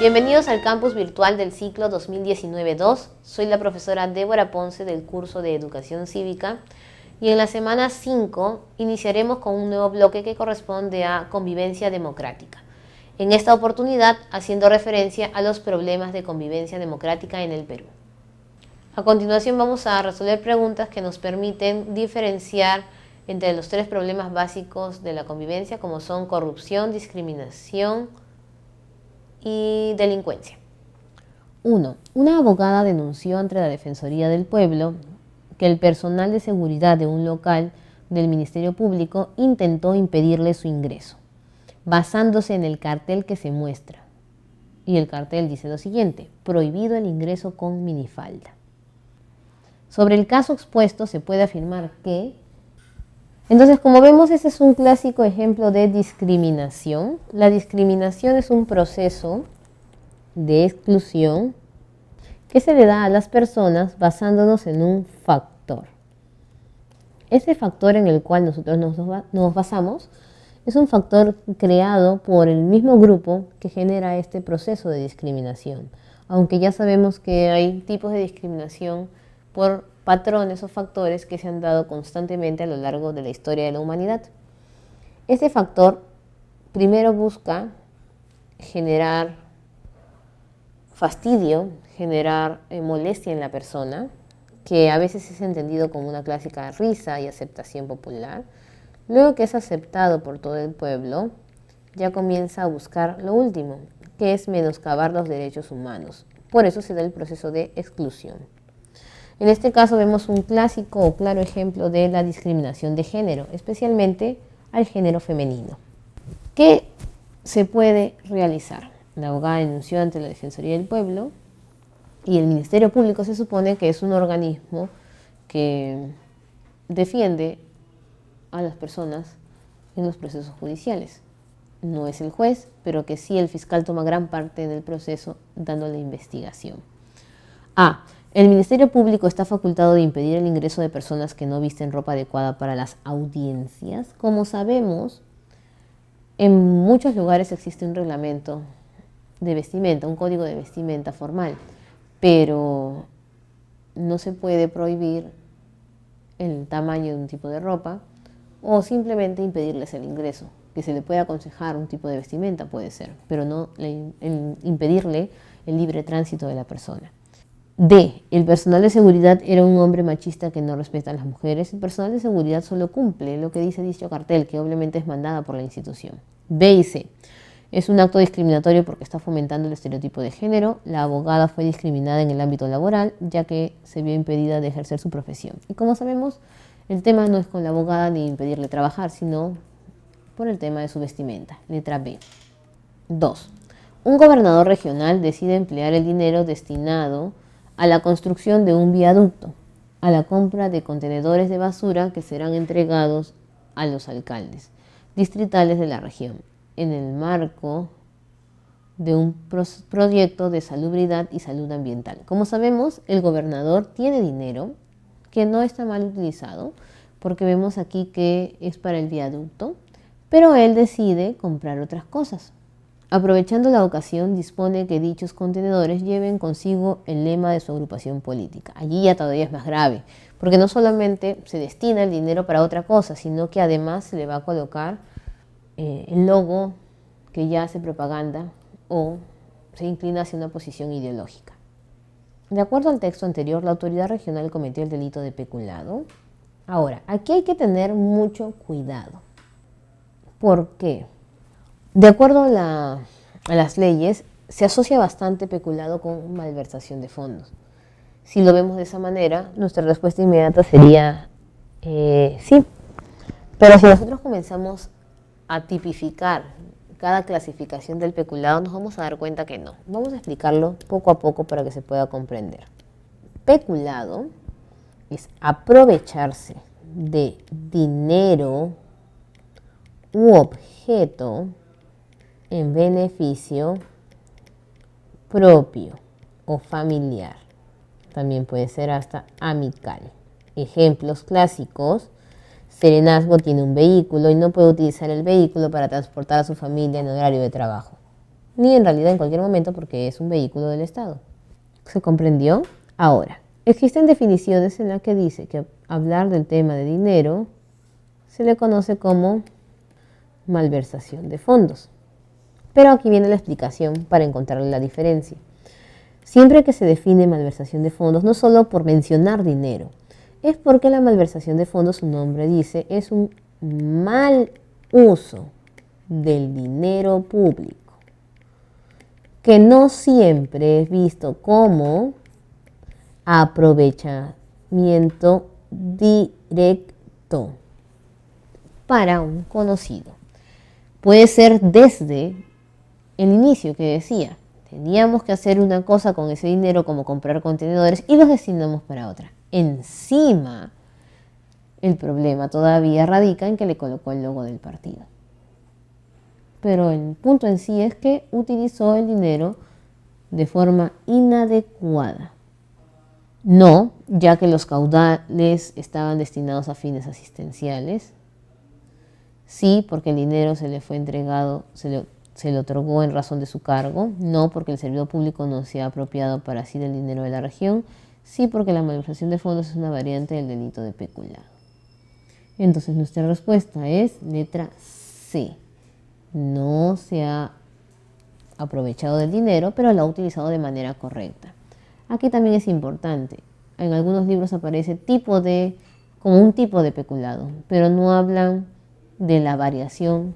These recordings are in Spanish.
Bienvenidos al campus virtual del ciclo 2019-2. Soy la profesora Débora Ponce del curso de Educación Cívica y en la semana 5 iniciaremos con un nuevo bloque que corresponde a convivencia democrática. En esta oportunidad haciendo referencia a los problemas de convivencia democrática en el Perú. A continuación vamos a resolver preguntas que nos permiten diferenciar entre los tres problemas básicos de la convivencia, como son corrupción, discriminación y delincuencia. 1. Una abogada denunció ante la Defensoría del Pueblo que el personal de seguridad de un local del Ministerio Público intentó impedirle su ingreso, basándose en el cartel que se muestra. Y el cartel dice lo siguiente: prohibido el ingreso con minifalda. Sobre el caso expuesto se puede afirmar que... Entonces, como vemos, ese es un clásico ejemplo de discriminación. La discriminación es un proceso de exclusión que se le da a las personas basándonos en un factor. Ese factor en el cual nosotros nos basamos es un factor creado por el mismo grupo que genera este proceso de discriminación. Aunque ya sabemos que hay tipos de discriminación por patrones o factores que se han dado constantemente a lo largo de la historia de la humanidad. Este factor primero busca generar fastidio, generar molestia en la persona, que a veces es entendido como una clásica risa y aceptación popular. Luego que es aceptado por todo el pueblo, ya comienza a buscar lo último, que es menoscabar los derechos humanos. Por eso se da el proceso de exclusión. En este caso vemos un clásico o claro ejemplo de la discriminación de género, especialmente al género femenino. ¿Qué se puede realizar? La abogada denunció ante la Defensoría del Pueblo y el Ministerio Público se supone que es un organismo que defiende a las personas en los procesos judiciales. No es el juez, pero que sí el fiscal toma gran parte del proceso dando la investigación. El Ministerio Público está facultado de impedir el ingreso de personas que no visten ropa adecuada para las audiencias. Como sabemos, en muchos lugares existe un reglamento de vestimenta, un código de vestimenta formal, pero no se puede prohibir el tamaño de un tipo de ropa o simplemente impedirles el ingreso. Que se le puede aconsejar un tipo de vestimenta puede ser, pero no impedirle el libre tránsito de la persona. El personal de seguridad era un hombre machista que no respeta a las mujeres. El personal de seguridad solo cumple lo que dice dicho cartel, que obviamente es mandada por la institución. B y C. Es un acto discriminatorio porque está fomentando el estereotipo de género. La abogada fue discriminada en el ámbito laboral, ya que se vio impedida de ejercer su profesión. Y como sabemos, el tema no es con la abogada ni impedirle trabajar, sino por el tema de su vestimenta. Letra B. 2. Un gobernador regional decide emplear el dinero destinado a la construcción de un viaducto, a la compra de contenedores de basura que serán entregados a los alcaldes distritales de la región, en el marco de un proyecto de salubridad y salud ambiental. Como sabemos, el gobernador tiene dinero que no está mal utilizado, porque vemos aquí que es para el viaducto, pero él decide comprar otras cosas. Aprovechando la ocasión, dispone que dichos contenedores lleven consigo el lema de su agrupación política. Allí ya todavía es más grave, porque no solamente se destina el dinero para otra cosa, sino que además se le va a colocar el logo que ya hace propaganda o se inclina hacia una posición ideológica. De acuerdo al texto anterior, la autoridad regional cometió el delito de peculado. Ahora, aquí hay que tener mucho cuidado. ¿Por qué? De acuerdo a las leyes, se asocia bastante peculado con malversación de fondos. Si lo vemos de esa manera, nuestra respuesta inmediata sería sí. Pero si nosotros comenzamos a tipificar cada clasificación del peculado, nos vamos a dar cuenta que no. Vamos a explicarlo poco a poco para que se pueda comprender. Peculado es aprovecharse de dinero u objeto en beneficio propio o familiar. También puede ser hasta amical. Ejemplos clásicos: Serenazgo tiene un vehículo y no puede utilizar el vehículo para transportar a su familia en horario de trabajo. ni en realidad en cualquier momento porque es un vehículo del Estado. ¿Se comprendió? Ahora, existen definiciones en las que dice que hablar del tema de dinero se le conoce como malversación de fondos. Pero aquí viene la explicación para encontrar la diferencia. Siempre que se define malversación de fondos, no solo por mencionar dinero, es porque la malversación de fondos, su nombre dice, es un mal uso del dinero público, que no siempre es visto como aprovechamiento directo para un conocido. Puede ser desde el inicio que decía, teníamos que hacer una cosa con ese dinero como comprar contenedores y los destinamos para otra. Encima, el problema todavía radica en que le colocó el logo del partido. Pero el punto en sí es que utilizó el dinero de forma inadecuada. No, ya que los caudales estaban destinados a fines asistenciales. Sí, porque el dinero se le fue entregado, se le otorgó en razón de su cargo. No, porque el servidor público no se ha apropiado para sí del dinero de la región. Sí, porque la malversación de fondos es una variante del delito de peculado. Entonces nuestra respuesta es letra C. No se ha aprovechado del dinero, pero lo ha utilizado de manera correcta. Aquí también es importante. En algunos libros aparece como un tipo de peculado, pero no hablan de la variación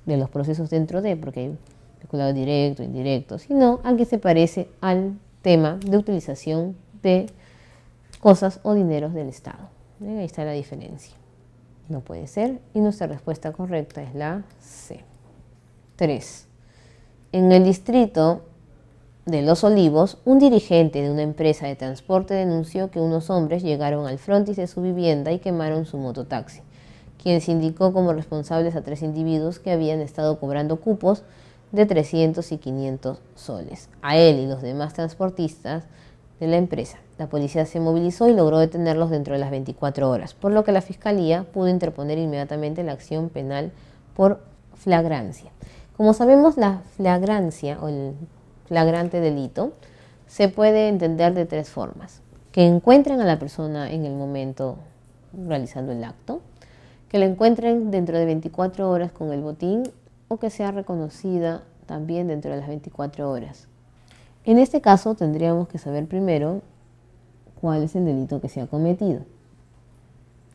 de los procesos dentro de, porque hay peculado directo, indirecto, sino al que se parece al tema de utilización de cosas o dineros del Estado. Ahí está la diferencia. No puede ser, y nuestra respuesta correcta es la C. 3. En el distrito de Los Olivos, un dirigente de una empresa de transporte denunció que unos hombres llegaron al frontis de su vivienda y quemaron su mototaxi, quien indicó como responsables a 3 individuos que habían estado cobrando cupos de 300 y 500 soles, a él y los demás transportistas de la empresa. La policía se movilizó y logró detenerlos dentro de las 24 horas, por lo que la Fiscalía pudo interponer inmediatamente la acción penal por flagrancia. Como sabemos, la flagrancia o el flagrante delito se puede entender de 3 formas: que encuentren a la persona en el momento realizando el acto, que la encuentren dentro de 24 horas con el botín o que sea reconocida también dentro de las 24 horas. En este caso tendríamos que saber primero cuál es el delito que se ha cometido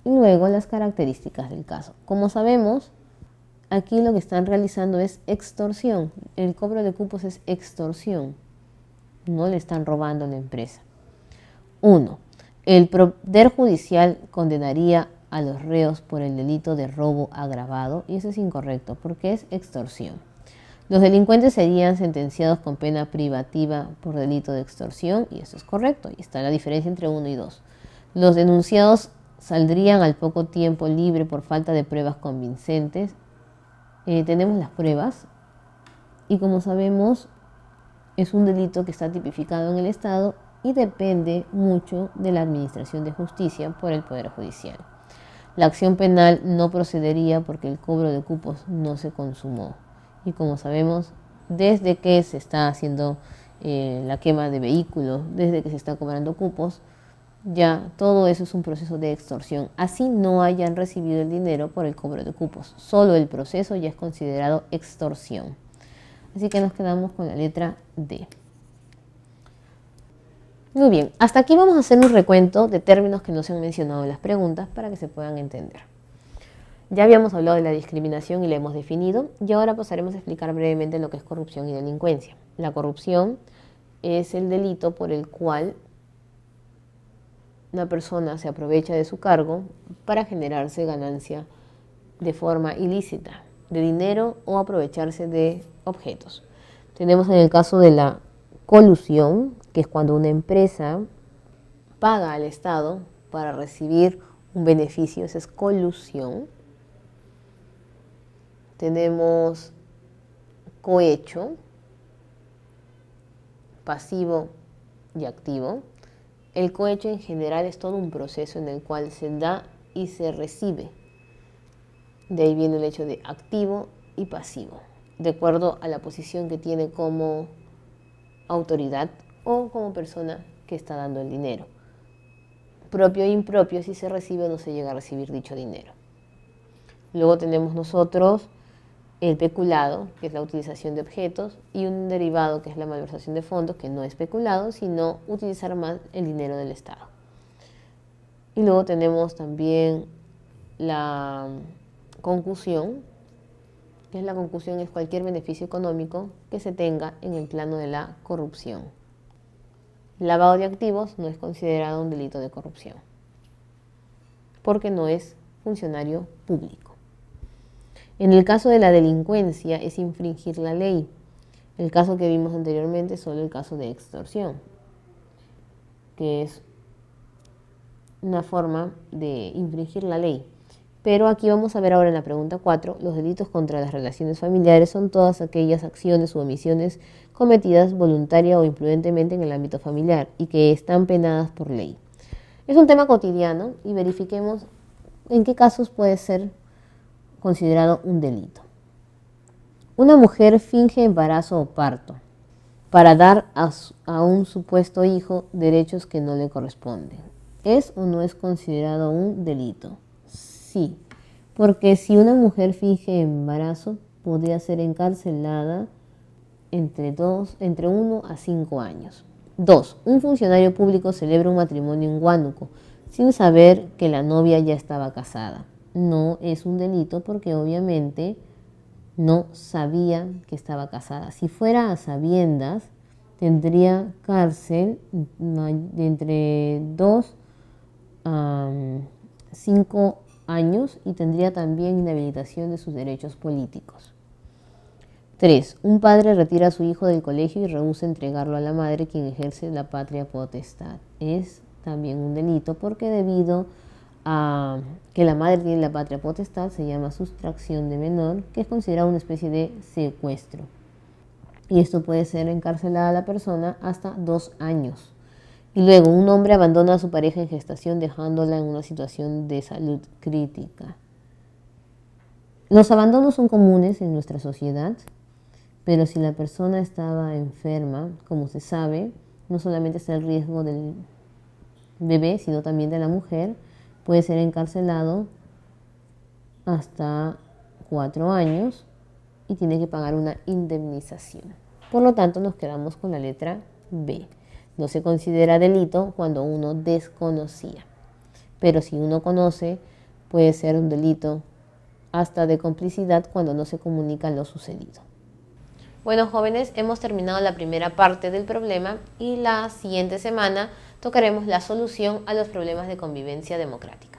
y luego las características del caso. Como sabemos, aquí lo que están realizando es extorsión. El cobro de cupos es extorsión. No le están robando a la empresa. 1. El Poder Judicial condenaría a los reos por el delito de robo agravado, y eso es incorrecto porque es extorsión. Los delincuentes serían sentenciados con pena privativa por delito de extorsión, y eso es correcto, y está la diferencia entre 1 y 2. Los denunciados saldrían al poco tiempo libre por falta de pruebas convincentes. Tenemos las pruebas, y como sabemos, es un delito que está tipificado en el Estado y depende mucho de la administración de justicia por el Poder Judicial. La acción penal no procedería porque el cobro de cupos no se consumó. Y como sabemos, desde que se está haciendo la quema de vehículos, desde que se está cobrando cupos, ya todo eso es un proceso de extorsión. Así no hayan recibido el dinero por el cobro de cupos. Solo el proceso ya es considerado extorsión. Así que nos quedamos con la letra D. Muy bien, hasta aquí vamos a hacer un recuento de términos que no se han mencionado en las preguntas para que se puedan entender. Ya habíamos hablado de la discriminación y la hemos definido, y ahora pasaremos a explicar brevemente lo que es corrupción y delincuencia. La corrupción es el delito por el cual una persona se aprovecha de su cargo para generarse ganancia de forma ilícita, de dinero o aprovecharse de objetos. Tenemos en el caso de la colusión, que es cuando una empresa paga al Estado para recibir un beneficio, esa es colusión. Tenemos cohecho, pasivo y activo. El cohecho en general es todo un proceso en el cual se da y se recibe. De ahí viene el hecho de activo y pasivo. de acuerdo a la posición que tiene como autoridad o como persona que está dando el dinero. Propio e impropio, si se recibe o no se llega a recibir dicho dinero. Luego tenemos nosotros el peculado, que es la utilización de objetos, y un derivado, que es la malversación de fondos, que no es peculado, sino utilizar más el dinero del Estado. Y luego tenemos también la concusión, que es la concusión, es cualquier beneficio económico que se tenga en el plano de la corrupción. Lavado de activos no es considerado un delito de corrupción, porque no es funcionario público. En el caso de la delincuencia es infringir la ley. El caso que vimos anteriormente es solo el caso de extorsión, que es una forma de infringir la ley. Pero aquí vamos a ver ahora en la pregunta 4, los delitos contra las relaciones familiares son todas aquellas acciones u omisiones cometidas voluntaria o imprudentemente en el ámbito familiar y que están penadas por ley. Es un tema cotidiano y verifiquemos en qué casos puede ser considerado un delito. Una mujer finge embarazo o parto para dar a un supuesto hijo derechos que no le corresponden. ¿Es o no es considerado un delito? Sí, porque si una mujer finge embarazo, podría ser encarcelada entre 1 a 5 años. 2. Un funcionario público celebra un matrimonio en Huánuco sin saber que la novia ya estaba casada. No es un delito porque obviamente no sabía que estaba casada. Si fuera a sabiendas, tendría cárcel de entre 2 a 5 años y tendría también inhabilitación de sus derechos políticos. 3. Un padre retira a su hijo del colegio y rehúsa entregarlo a la madre, quien ejerce la patria potestad. Es también un delito porque debido a que la madre tiene la patria potestad, se llama sustracción de menor, que es considerada una especie de secuestro. Y esto puede ser encarcelada a la persona hasta 2 años. Y luego, un hombre abandona a su pareja en gestación dejándola en una situación de salud crítica. Los abandonos son comunes en nuestra sociedad, pero si la persona estaba enferma, como se sabe, no solamente está el riesgo del bebé, sino también de la mujer, puede ser encarcelado hasta 4 años y tiene que pagar una indemnización. Por lo tanto, nos quedamos con la letra B. No se considera delito cuando uno desconocía, pero si uno conoce, puede ser un delito hasta de complicidad cuando no se comunica lo sucedido. Bueno, jóvenes, hemos terminado la primera parte del problema y la siguiente semana tocaremos la solución a los problemas de convivencia democrática.